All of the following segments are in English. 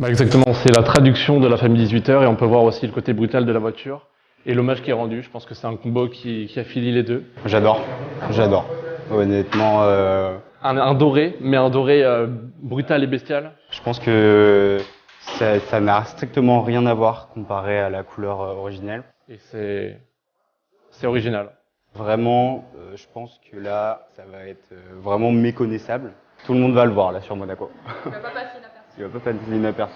Exactement, c'est la traduction de la famille 18 heures et on peut voir aussi le côté brutal de la voiture et l'hommage qui est rendu. Je pense que c'est un combo qui affilie les deux. J'adore. Honnêtement, Un doré, mais un doré brutal et bestial. je pense que ça n'a strictement rien à voir comparé à la couleur originelle. Et c'est original. Vraiment, je pense que là, ça va être vraiment méconnaissable. Tout le monde va le voir là sur Monaco. Il va pas passer inaperçu. Il va pas passer inaperçu.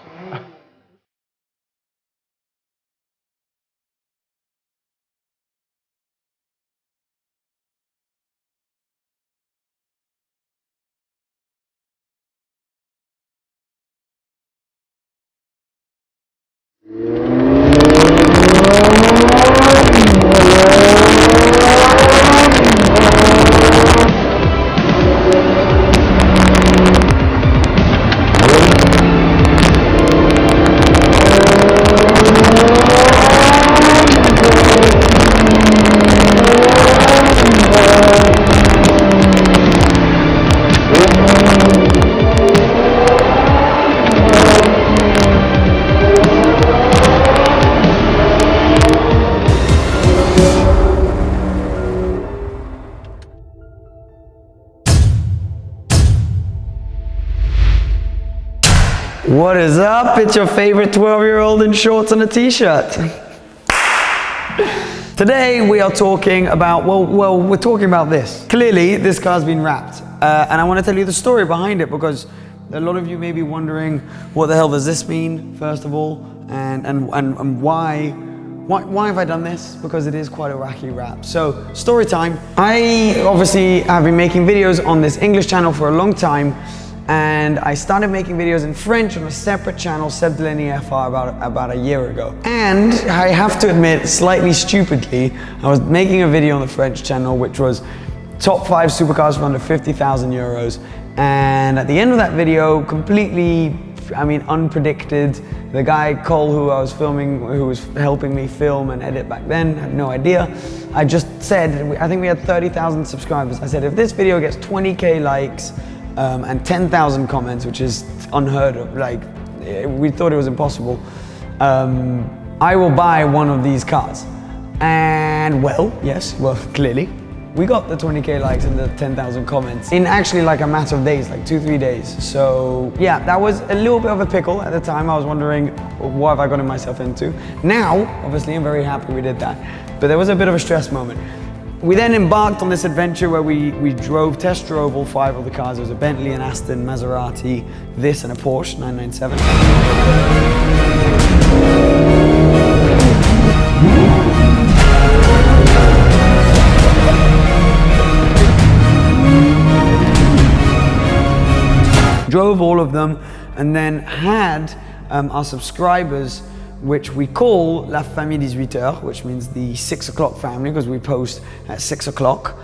What is up? It's your favorite 12-year-old in shorts and a t-shirt. Today we are talking about, well, we're talking about this. Clearly, this car's been wrapped. And I want to tell you the story behind it because a lot of you may be wondering, what the hell does this mean, first of all? And why have I done this? Because it is quite a wacky wrap. So, story time. I obviously have been making videos on this English channel for a long time. And I started making videos in French on a separate channel, Seb Delaney FR, about a year ago. And I have to admit, slightly stupidly, I was making a video on the French channel, which was top 5 supercars for under 50,000 euros. And at the end of that video, completely, unpredicted, the guy Cole, who I was filming, who was helping me film and edit back then, had no idea. I just said, I think we had 30,000 subscribers. I said, if this video gets 20K likes, and 10,000 comments, which is unheard of, like, we thought it was impossible, I will buy one of these cars. And clearly, we got the 20K likes and the 10,000 comments in actually like a matter of days, like 2-3 days. So yeah, that was a little bit of a pickle at the time. I was wondering, what have I gotten myself into? Now, obviously, I'm very happy we did that, but there was a bit of a stress moment. We then embarked on this adventure where we test drove all 5 of the cars. It was a Bentley, an Aston, Maserati, this and a Porsche 997. Drove all of them and then had our subscribers, which we call La Famille 18 heures, which means the 6 o'clock family, because we post at 6 o'clock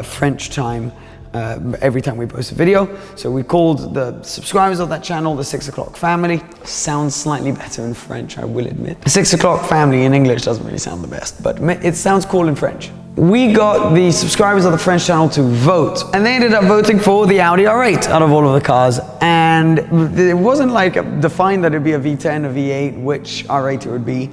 French time every time we post a video. So we called the subscribers of that channel the 6 o'clock family. Sounds slightly better in French, I will admit. 6 o'clock family in English doesn't really sound the best, but it sounds cool in French. We got the subscribers of the French channel to vote, and they ended up voting for the Audi R8 out of all of the cars. And it wasn't like defined that it'd be a V10, a V8, which R8 it would be.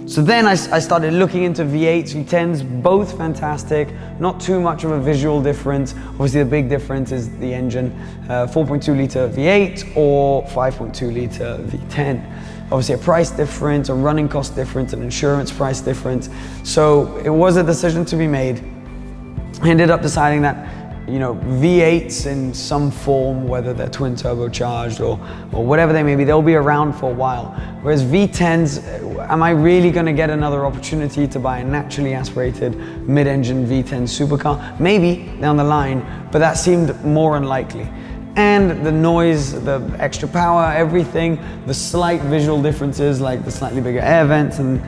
So then I started looking into V8s, V10s, both fantastic, not too much of a visual difference. Obviously the big difference is the engine, 4.2 litre V8 or 5.2 litre V10. Obviously a price difference, a running cost difference, an insurance price difference. So it was a decision to be made. I ended up deciding that, V8s in some form, whether they're twin turbocharged or whatever they may be, they'll be around for a while. Whereas V10s, am I really going to get another opportunity to buy a naturally aspirated mid-engine V10 supercar? Maybe down the line, but that seemed more unlikely. And the noise, the extra power, everything, the slight visual differences like the slightly bigger air vents and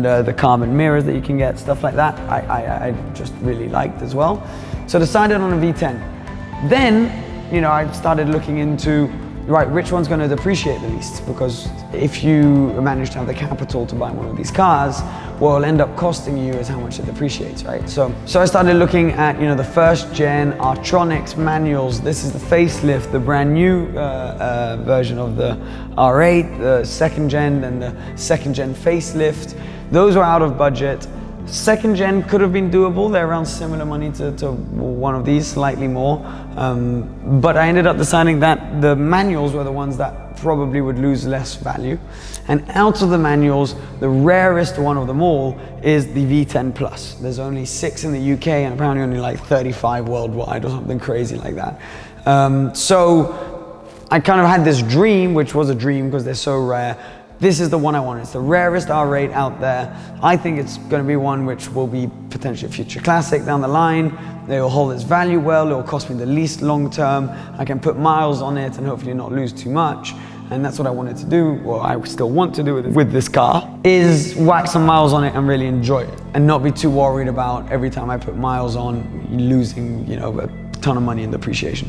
the carbon mirrors that you can get, stuff like that, I just really liked as well. So decided on a V10. Then, I started looking into right, which one's going to depreciate the least? Because if you manage to have the capital to buy one of these cars, what will end up costing you is how much it depreciates, right? So I started looking at, the first gen Artronics manuals. This is the facelift, the brand new version of the R8, the second gen and the second gen facelift. Those were out of budget. Second gen could have been doable. They're around similar money to one of these, slightly more. But I ended up deciding that the manuals were the ones that probably would lose less value. And out of the manuals, the rarest one of them all is the V10 Plus. There's only 6 in the UK and apparently only like 35 worldwide or something crazy like that. So I kind of had this dream, which was a dream because they're so rare. This is the one I want. It's the rarest R8 out there. I think it's going to be one which will be potentially a future classic down the line. It will hold its value well. It will cost me the least long term. I can put miles on it and hopefully not lose too much. And that's what I wanted to do, or I still want to do with this car, is whack some miles on it and really enjoy it. And not be too worried about every time I put miles on, losing, a ton of money in depreciation.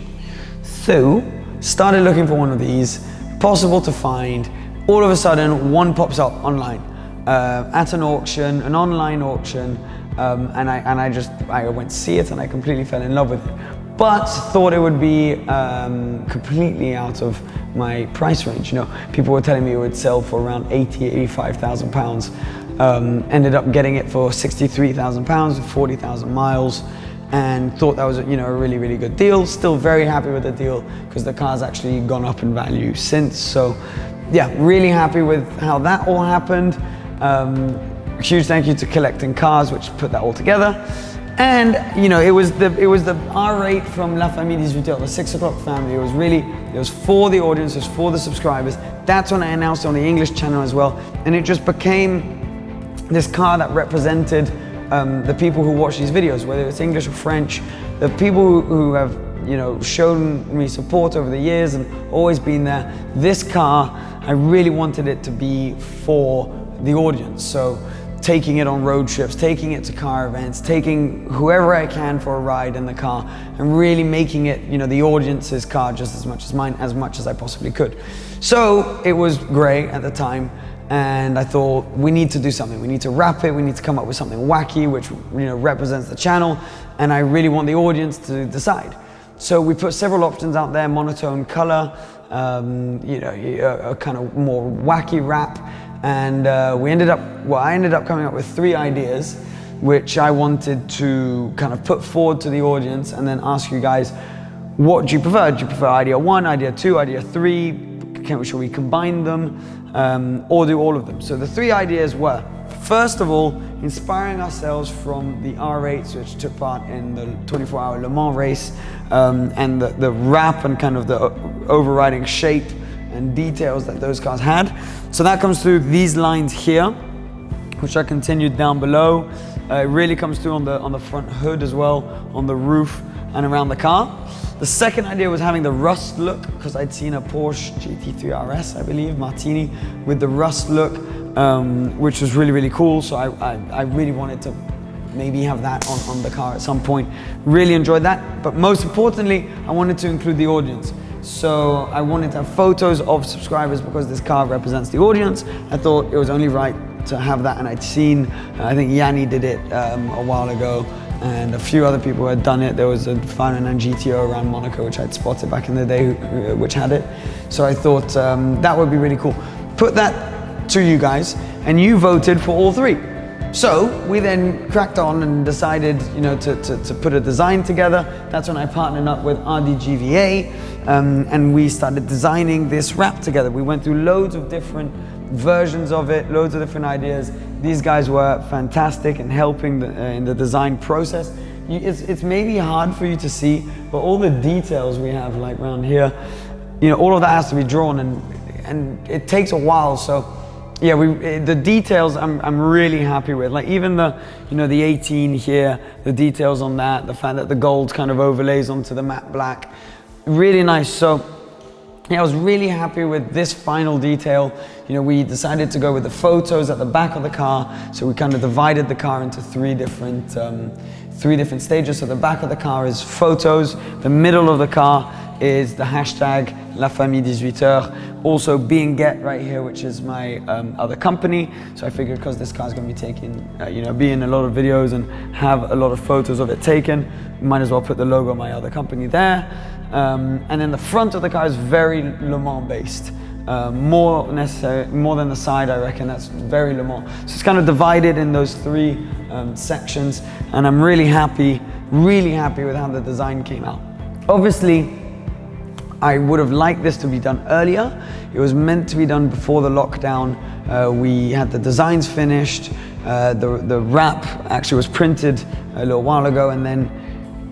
So, started looking for one of these, possible to find. All of a sudden, one pops up online at an auction, an online auction, and I went to see it and I completely fell in love with it. But thought it would be completely out of my price range. People were telling me it would sell for around 85,000 pounds. Ended up getting it for 63,000 pounds with 40,000 miles. And thought that was a really, really good deal. Still very happy with the deal because the car's actually gone up in value since. So yeah, really happy with how that all happened. Huge thank you to Collecting Cars, which put that all together. And it was the R8 from La Famille 18, the 6 o'clock family. It was for the audience, it was for the subscribers. That's when I announced it on the English channel as well. And it just became this car that represented the people who watch these videos, whether it's English or French, the people who have shown me support over the years and always been there. This car, I really wanted it to be for the audience. So taking it on road trips, taking it to car events, taking whoever I can for a ride in the car, and really making it, the audience's car just as much as mine, as much as I possibly could. So it was grey at the time. And I thought, we need to do something. We need to wrap it. We need to come up with something wacky, which represents the channel. And I really want the audience to decide. So we put several options out there: monotone color, a kind of more wacky wrap. And I ended up coming up with 3 ideas, which I wanted to kind of put forward to the audience, and then ask you guys, what do you prefer? Do you prefer idea 1, idea 2, idea 3? Shall we combine them? Or do all of them? So the 3 ideas were, first of all, inspiring ourselves from the R8s, which took part in the 24-hour Le Mans race, and the wrap and kind of the overriding shape and details that those cars had. So that comes through these lines here, which are continued down below. It really comes through on the front hood as well, on the roof and around the car. The second idea was having the rust look, because I'd seen a Porsche GT3 RS, I believe, Martini, with the rust look, which was really, really cool. So I really wanted to maybe have that on the car at some point. Really enjoyed that. But most importantly, I wanted to include the audience. So I wanted to have photos of subscribers because this car represents the audience. I thought it was only right to have that, and I'd seen, I think Yanni did it a while ago, and a few other people had done it. There was a 599 GTO around Monaco, which I'd spotted back in the day, which had it. So I thought that would be really cool. Put that to you guys, and you voted for all 3. So we then cracked on and decided, to put a design together. That's when I partnered up with RDGVA, and we started designing this wrap together. We went through loads of different versions of it, loads of different ideas. These guys were fantastic in helping in the design process. It's maybe hard for you to see, but all the details we have, like around here, all of that has to be drawn, and it takes a while. So yeah, the details I'm really happy with. Like even the 18 here, the details on that, the fact that the gold kind of overlays onto the matte black, really nice. So yeah, I was really happy with this final detail. We decided to go with the photos at the back of the car. So we kind of divided the car into 3 different stages. So the back of the car is photos. The middle of the car is the hashtag La Famille 18 also being Get right here, which is my other company. So I figured because this car is going to be taken, be in a lot of videos and have a lot of photos of it taken, might as well put the logo of my other company there. And then the front of the car is very Le Mans based. More than the side, I reckon. That's very Le Mans. So it's kind of divided in those three sections, and I'm really happy with how the design came out. Obviously, I would have liked this to be done earlier. It was meant to be done before the lockdown. We had the designs finished. The wrap actually was printed a little while ago, and then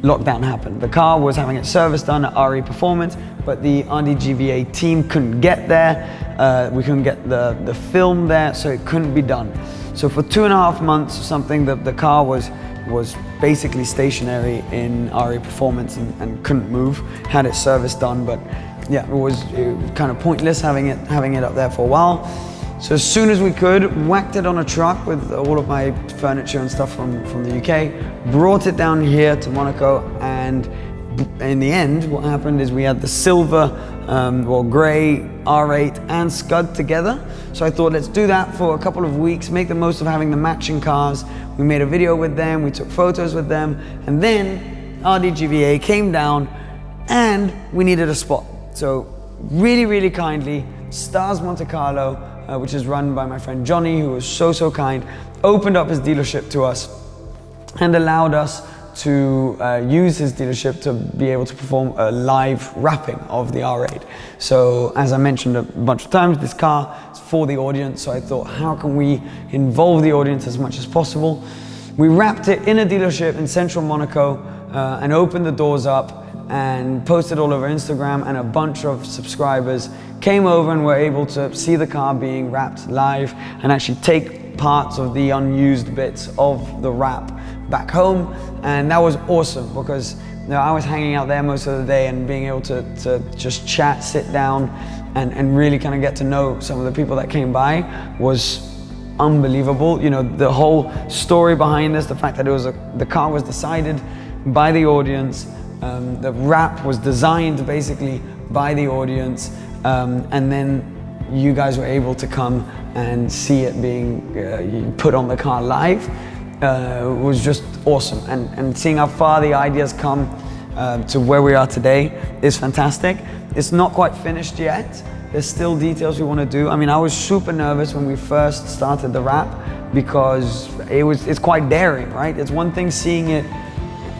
lockdown happened. The car was having its service done at RE Performance, but the RDGVA team couldn't get there. We couldn't get the film there, so it couldn't be done. So for 2.5 months or something, the car was basically stationary in RE Performance and couldn't move. Had its service done, but yeah, it was kind of pointless having it up there for a while. So as soon as we could, whacked it on a truck with all of my furniture and stuff from the UK, brought it down here to Monaco, and in the end, what happened is we had the silver, grey R8 and Scud together. So I thought, let's do that for a couple of weeks, make the most of having the matching cars. We made a video with them, we took photos with them, and then RDGVA came down and we needed a spot. So really, really kindly, Stars Monte Carlo, which is run by my friend Johnny, who was so kind, opened up his dealership to us and allowed us to use his dealership to be able to perform a live wrapping of the R8. So as I mentioned a bunch of times, this car is for the audience, so I thought, how can we involve the audience as much as possible? We wrapped it in a dealership in central Monaco and opened the doors up and posted all over Instagram, and a bunch of subscribers came over and were able to see the car being wrapped live and actually take parts of the unused bits of the wrap back home. And that was awesome because I was hanging out there most of the day, and being able to just chat, sit down and really kind of get to know some of the people that came by was unbelievable. The whole story behind this, the fact that the car was decided by the audience, the wrap was designed basically by the audience, and then you guys were able to come and see it being put on the car live. Was just awesome, and seeing how far the ideas come to where we are today is fantastic. It's not quite finished yet. There's still details we want to do. I mean, I was super nervous when we first started the wrap because it's quite daring, right? It's one thing seeing it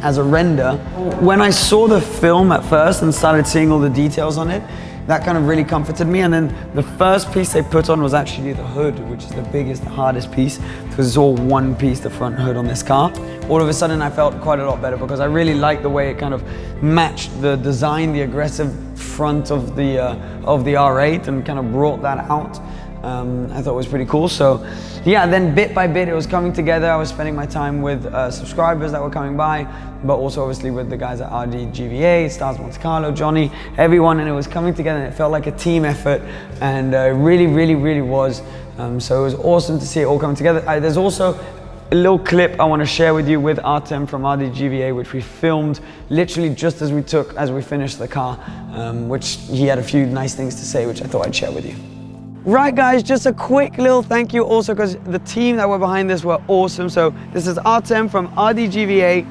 as a render. When I saw the film at first and started seeing all the details on it, that kind of really comforted me. And then the first piece they put on was actually the hood, which is the biggest, the hardest piece, because it's all one piece, the front hood on this car. All of a sudden I felt quite a lot better because I really liked the way it kind of matched the design, the aggressive front of the R8, and kind of brought that out. I thought it was pretty cool. So yeah, then bit by bit it was coming together. I was spending my time with subscribers that were coming by, but also obviously with the guys at RDGVA, Stars Monte Carlo, Johnny, everyone, and it was coming together, and it felt like a team effort, and really was. So it was awesome to see it all coming together. There's also a little clip I want to share with you with Artem from RDGVA, which we filmed literally just as we finished the car, which he had a few nice things to say, which I thought I'd share with you. Right guys, just a quick little thank you also because the team that were behind this were awesome. So this is Artem from RDGVA,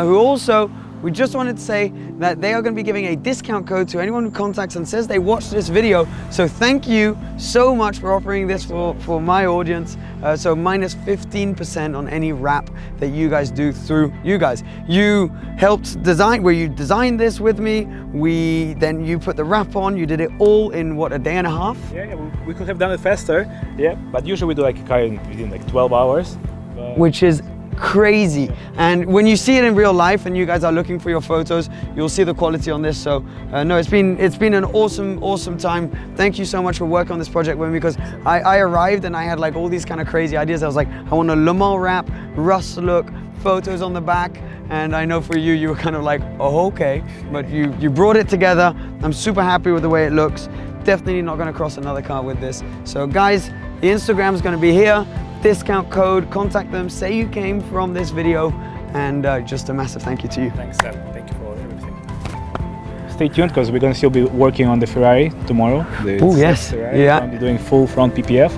who also, we just wanted to say that they are going to be giving a discount code to anyone who contacts and says they watched this video. So thank you so much for offering this for my audience. So minus 15% on any wrap that you guys do through you guys. You helped design, you designed this with me. Then you put the wrap on. You did it all in what, a day and a half? Yeah, we could have done it faster. Yeah, but usually we do like a car within like 12 hours. Which is crazy. And when you see it in real life and you guys are looking for your photos, you'll see the quality on this. So no, it's been an awesome time. Thank you so much for working on this project with me, because I arrived and I had like all these kind of crazy ideas. I was like, I want a Le Mans wrap, rust look, photos on the back, and I know for you, you were kind of like, oh, okay, but you brought it together. I'm super happy with the way it looks. Definitely not going to cross another car with this. So guys, the Instagram is going to be here. Discount code, contact them, say you came from this video, and just a massive thank you to you. Thanks, Sam. Thank you for everything. stay tuned because we're going to still be working on the Ferrari tomorrow. Oh yes, Ferrari. yeah. We're going to be doing full front PPF.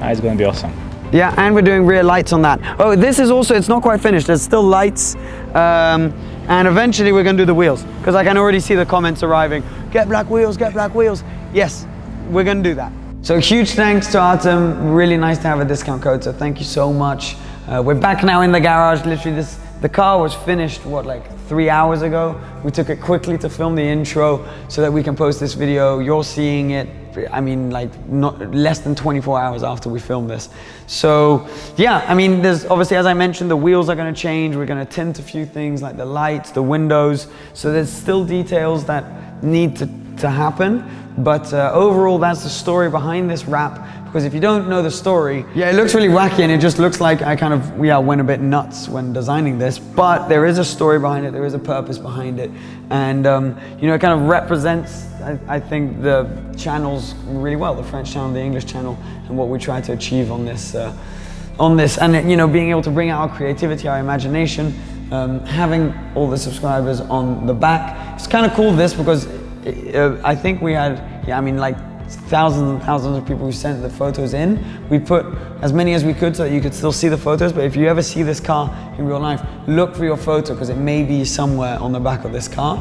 It's going to be awesome. Yeah, and we're doing rear lights on that. Oh, this is also, it's not quite finished. There's still lights. And eventually we're going to do the wheels because I can already see the comments arriving. Get black wheels, get black wheels. Yes, we're going to do that. So huge thanks to Artem. Really nice to have a discount code. So thank you so much. We're back now in the garage. Literally the car was finished, what, like 3 hours ago. We took it quickly to film the intro so that we can post this video. You're seeing it, I mean, like not less than 24 hours after we filmed this. So yeah, I mean, there's obviously, as I mentioned, the wheels are going to change. We're going to tint a few things like the lights, the windows. So there's still details that need to happen. But overall, that's the story behind this wrap. Because if you don't know the story, yeah, it looks really wacky and it just looks like I kind of, went a bit nuts when designing this. But there is a story behind it, there is a purpose behind it. And, it kind of represents, I think, the channels really well, the French channel, the English channel, and what we try to achieve on this. And, being able to bring out our creativity, our imagination, having all the subscribers on the back. It's kind of cool this because I think we had, like thousands and thousands of people who sent the photos in. We put as many as we could so that you could still see the photos, but if you ever see this car in real life, look for your photo because it may be somewhere on the back of this car.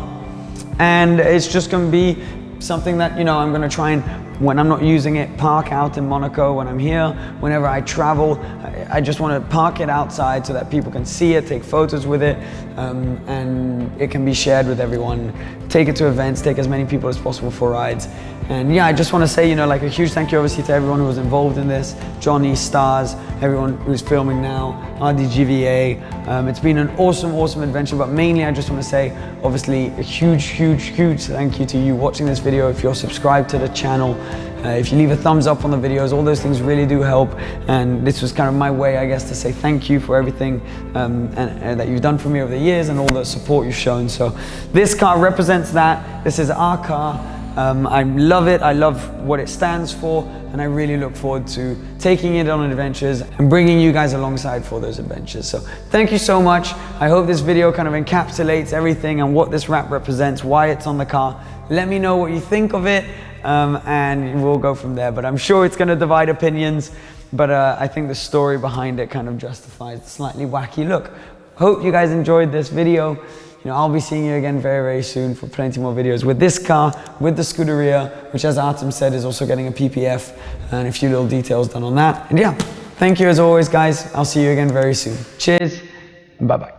And it's just going to be something that, I'm going to try and, when I'm not using it, park out in Monaco. When I'm here, whenever I travel, I just want to park it outside so that people can see it, take photos with it, and it can be shared with everyone. Take it to events, take as many people as possible for rides. And yeah, I just want to say, like a huge thank you obviously to everyone who was involved in this, Johnny, Stars, everyone who's filming now, RDGVA. It's been an awesome adventure, but mainly I just want to say, obviously, a huge thank you to you watching this video. If you're subscribed to the channel, if you leave a thumbs up on the videos, all those things really do help. And this was kind of my way, I guess, to say thank you for everything and that you've done for me over the years and all the support you've shown. So this car represents that. This is our car. I love it, I love what it stands for, and I really look forward to taking it on adventures and bringing you guys alongside for those adventures. So thank you so much. I hope this video kind of encapsulates everything and what this wrap represents, why it's on the car. Let me know what you think of it, and we'll go from there. But I'm sure it's going to divide opinions, but I think the story behind it kind of justifies the slightly wacky look. Hope you guys enjoyed this video. I'll be seeing you again very soon for plenty more videos with this car, with the Scuderia, which, as Artem said, is also getting a PPF and a few little details done on that. And yeah, thank you as always, guys. I'll see you again very soon. Cheers, and bye-bye.